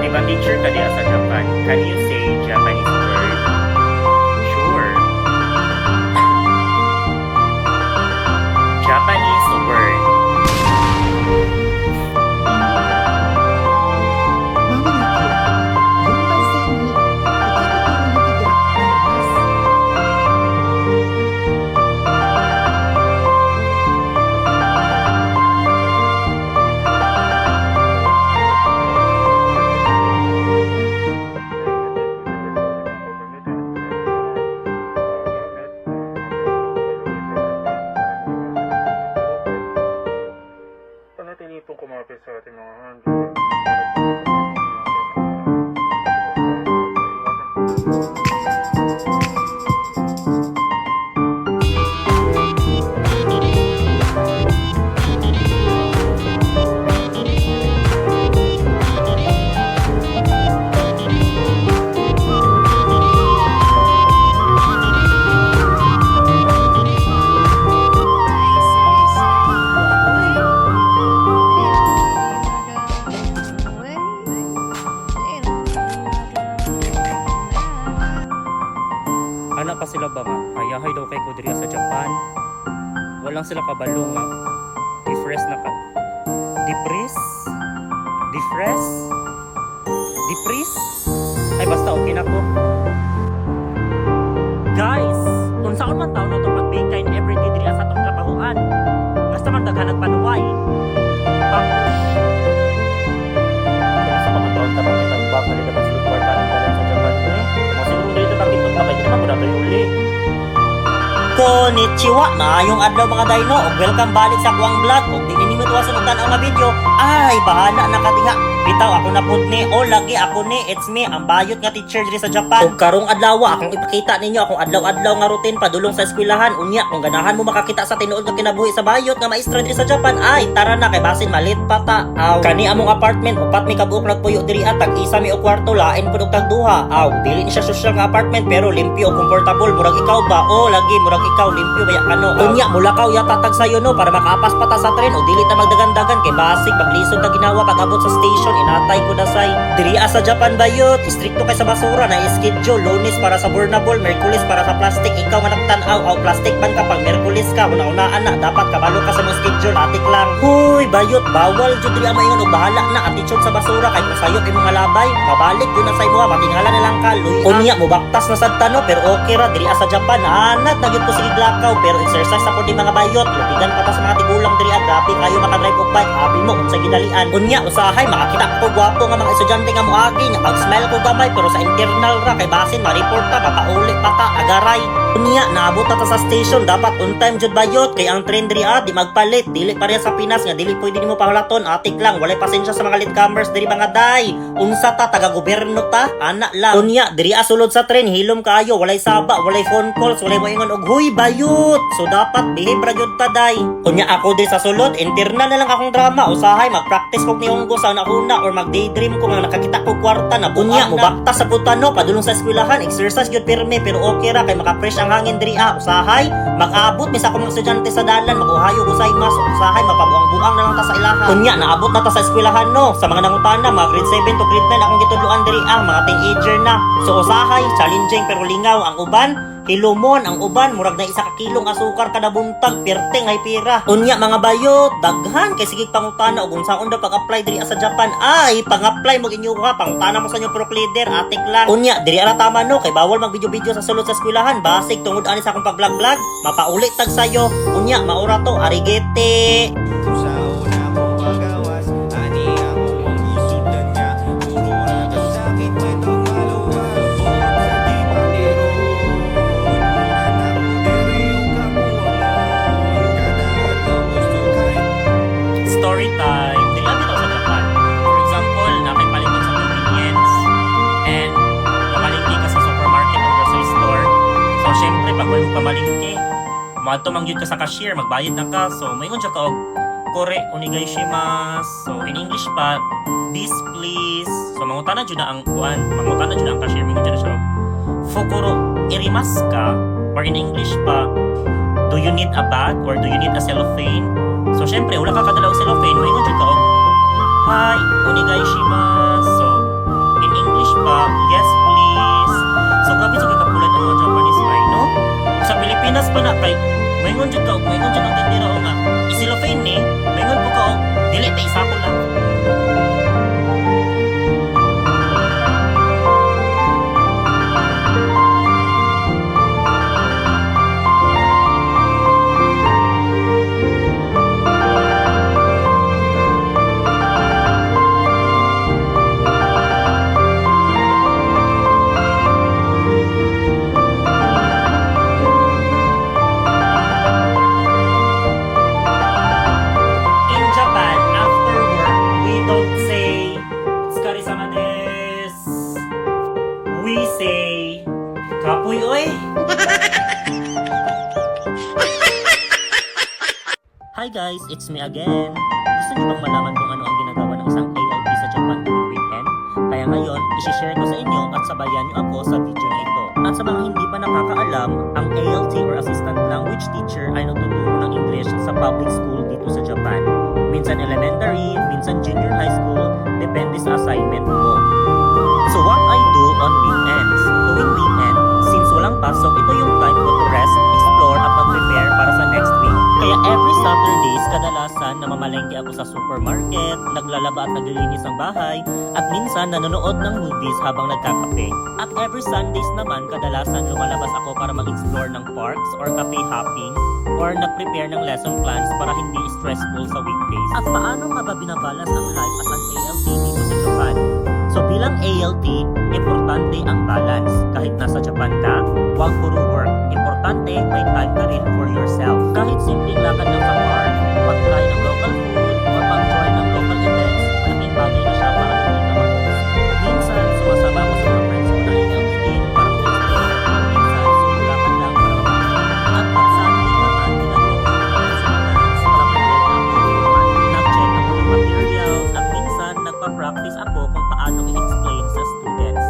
di ba teacher ka diya sa Japan? Can you say Japanese word? Sure. Japanese word. Panatilipong kumapit sa ating mga hand. Ana pa sila ba nga? Hayahay daw kay Kudria sa Japan. Walang sila kabalo nga. Defres na ka. Depres? Defres? Depres? Ay basta okay na ko. Guys, kung saan man taon na ito pagbigay na everyday diri sa atong trabahoan. Basta man daghanag panuway. Tapos, kung sa mga taon tapos may tagbak na nila sa kwarta ng talan sa Japan ko eh. Masiguro dito bakit pa kayo naman muna tayo uli. Konnichiwa! Maayong adlaw mga dino ug welcome balik sa kuwang vlog. Kung di ninyo tuwasan og tan-aw nga video, ay bahala na kadiha. Bitaw ako na pud ni o lagi ako ni it's me ang bayot nga teacher diri sa Japan. Ug karong adlaw akong ipakita ninyo akong adlaw-adlaw nga routine padulong sa eskwelahan. Unya kung ganahan mo makakita sa tinuod nga kinabuhi sa bayot nga maestra diri sa Japan, ay tara na kay basin malit pa ta. Aw kani among apartment upat mi kabuok nagpuyo diri at tag-isa mi og kwarto lain pud og tag-duha. Aw dili ni siya social nga apartment pero limpyo ug comfortable. Murag ikaw ba? O lagi murag ikaw limpyo baya ano. Unya mulakaw yata tag sayo no para makaapas pa ta sa tren o dili ta magdagan-dagan kay basig paglisod ta ginawa pag abot sa station inatay ko na say. Diri sa Japan bayot, istrikto kay sa basura na schedule, Lunes para sa burnable, Merkulis para sa plastic. Ikaw nga nagtan-aw aw plastic man ka pag Merkulis ka, una-unaan na dapat kabalo ka sa mong schedule, atik lang. Huy, bayot, bawal jud diri mayon og bahala na attitude sa basura kay masayop imong mga labay. Mabalik yun na sa imo, matingala na lang ka, luy. Unya mo baktas na sad tano pero okay ra diri sa Japan. Anat na gyud ko sige glakaw pero exercise sa pud mga bayot. Lupigan pa ta sa mga tigulang diri grabe kayo makadrive og bike, abi mo unsa gidalian. Unya usahay makakita ko gwapo nga mga estudyante nga moagi nya pag smile ko gamay pero sa internal ra kay basin ma-report ta mapauli pa ta agaray. Unya naabot ta sa station dapat on time jud bayot kay ang train diri di magpalit dili pareha sa Pinas nga dili pwede nimo pahulaton atik lang walay pasensya sa mga latecomers diri mga day. Unsa ta taga gobyerno ta ana lang. Unya diri sulod sa train hilom kaayo walay saba walay phone calls walay moingon og huy bayot so dapat behave ra gyud ta day. Unya ako diri sa sulod internal na lang akong drama usahay mag-practice kog niunggo sa una or mag-daydream ko nga nakakita ko kwarta na bunya mo bakta sa putano padulong sa eskwelahan exercise gyud pirme pero okay ra kay maka-fresh ang hangin diri usahay mag-abot mi sa akong mga estudyante sa dalan mag-uhayo gozaimasu usahay mapabuang-buang na lang ta sa ilaha. Unya naabot na ta sa eskwelahan no sa mga nangutana mga grade 7 to grade 9 akong gitudloan diri mga teenager na so usahay challenging pero lingaw ang uban hilumon ang uban murag na isa ka kilong asukar kada buntag perteng ay pira. Unya mga bayot daghan kay sige pangutana og unsaon daw pag-apply diri sa Japan ay pang-apply mo inyuha pangutana mo sa inyo proc leader atik lang. Unya diri ara tama no kay bawal mag video sa sulod sa eskwelahan basig tungod ani sa akong pag-vlog mapaulit tag sayo. Unya maura to arigete. Story time. Dili lang dito sa Japan. For example, nakipalitan sa convenience and mamalingki ka sa supermarket o grocery store. So, syempre, pag may kamalingki, maadto mangyud ka sa cashier, magbayad na ka. So, mayroon siya ka og kore onegaishimasu. So, in English pa, this please. So, mangutana jud na ang kuan, mangutana jud na ang cashier, mayroon jud na siya og fukuro irimasu ka? Or in English pa, do you need a bag or do you need a cellophane? So, syempre, wala ka kadalaw cellophane, may ngunjud ka og hi, onegaishimasu. So, Suisei. Kapoy, oy! Hi guys, it's me again. Gusto niyo bang malaman kung ano ang ginagawa ng isang ALT sa Japan tuwing weekend? Kaya ngayon, isi-share ko sa inyo at sabayan niyo ako sa video na ito. At sa mga hindi pa nakakaalam, ang ALT or Assistant Language Teacher ay nagtuturo ng English sa public school dito sa Japan. Minsan elementary, minsan junior high school, depende sa assignment mo. So what I do on weekends? Tuwing weekend, since walang pasok, ito yung time ko to rest, explore at mag-prepare para sa next week. Kaya every Saturdays, kadalasan namamalengke ako sa supermarket, naglalaba at naglilinis ang bahay, at minsan nanonood ng movies habang nagkakape. At every Sundays naman, kadalasan lumalabas ako para mag-explore ng parks or cafe hopping, or nag-prepare ng lesson plans para hindi stressful sa weekdays. At paano nga ba binabalance ang life as an ALT dito sa Japan? So bilang ALT, importante ang balance. Kahit nasa Japan ka, huwag puro work. Importante, may time ka rin for yourself. Kahit simpleng lakad lang sa park, mag-try ng local food, or mag-join ng local events, malaking bagay na siya para hindi ka mag-host. Minsan, sumasama ako sa mga friends ko na ALT din para mag-explore. Minsan, solo lakad lang para mag-enjoy. At pag Sunday naman, ginagawa ko ng lesson plans para prepare na ako. Nag-check ako ng materials at minsan, nagpa-practice ako kung paano i-explain sa students.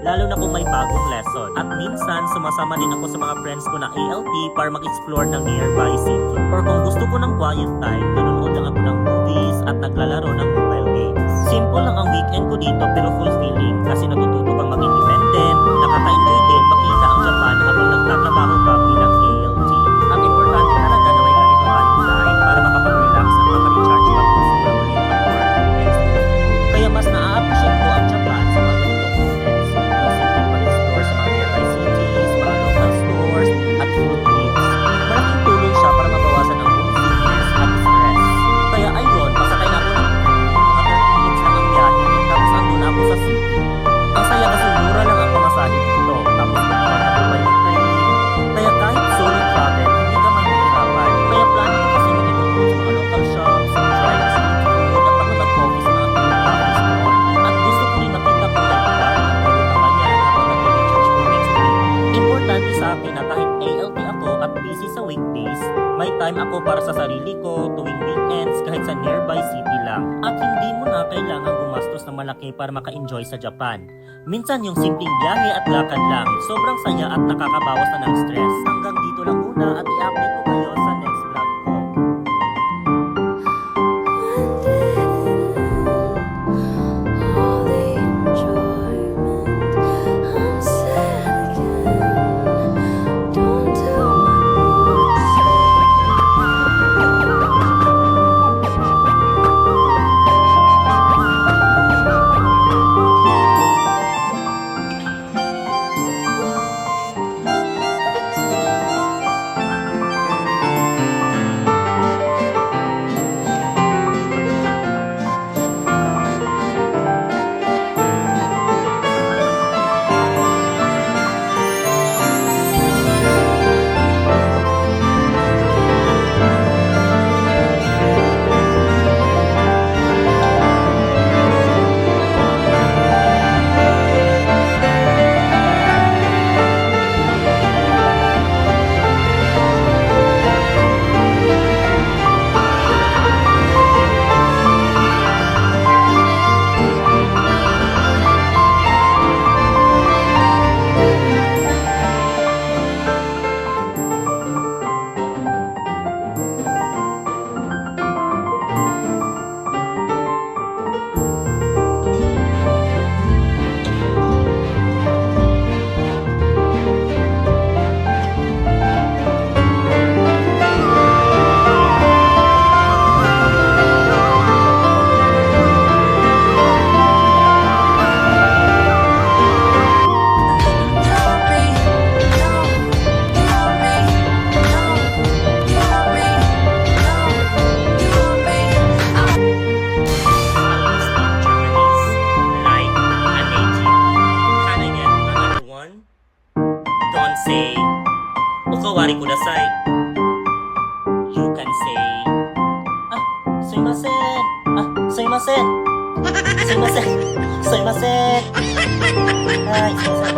Lalo na kung may bagong lesson. At minsan, sumasama din ako sa mga friends ko na ALT para mag-explore ng nearby city. Or kung gusto ko ng quiet time, nanonood lang ako ng movies at naglalaro ng mobile games. Simple lang ang weekend ko dito pero fulfilling kasi natututo kang mag-independent, nakaka-enjoy din makita ang Japan habang nagtatrabaho ka bilang ALT. Ang importante talaga na may ganito tayong life para makapag-relax at maka-recharge back mo sa ulit pag-work next week. Kaya mas na-appreciate ko ang Japan sa mga ganitong moments. Yung simpleng pag-explore sa mga nearby cities, mga local stores, at food trips. Malaking tulong siya para mabawasan ang homesickness at stress. Kaya ayun, pasakay na ako ng train, mga 30 minutes lang ang biyahe, tapos andun ako sa city. Ang saya kasi mura lang ang pamasahe dito, tapos magpapatapos pa yung train. Kaya kahit solo travel, hindi ka mahihirapan. Kaya plano ko kasi mag-explore sa mga local shops, try ang street food, at makapag-coffee sa mga coffee store. At gusto ko rin makita kung may iba ang pwede kapanyan habang nag-recharge for next week. Importante sa akin na kahit ALT ako at busy sa weekdays, may time ako para sa sarili ko tuwing weekends kahit sa nearby city lang. At hindi mo na kailangan gumastos ng malaki para maka-enjoy sa Japan. Minsan yung simpleng biyahe at lakad lang, sobrang saya at nakakabawas na ng stress. Hanggang dito lang muna at i-update ko kayo sa next vlog ko. All the enjoyment, I'm sad again. Don't tell my boys. Ukawari kudasai. You can say, sumimasen. Sumimasen. Sumimasen. Sumimasen. Sumimasen.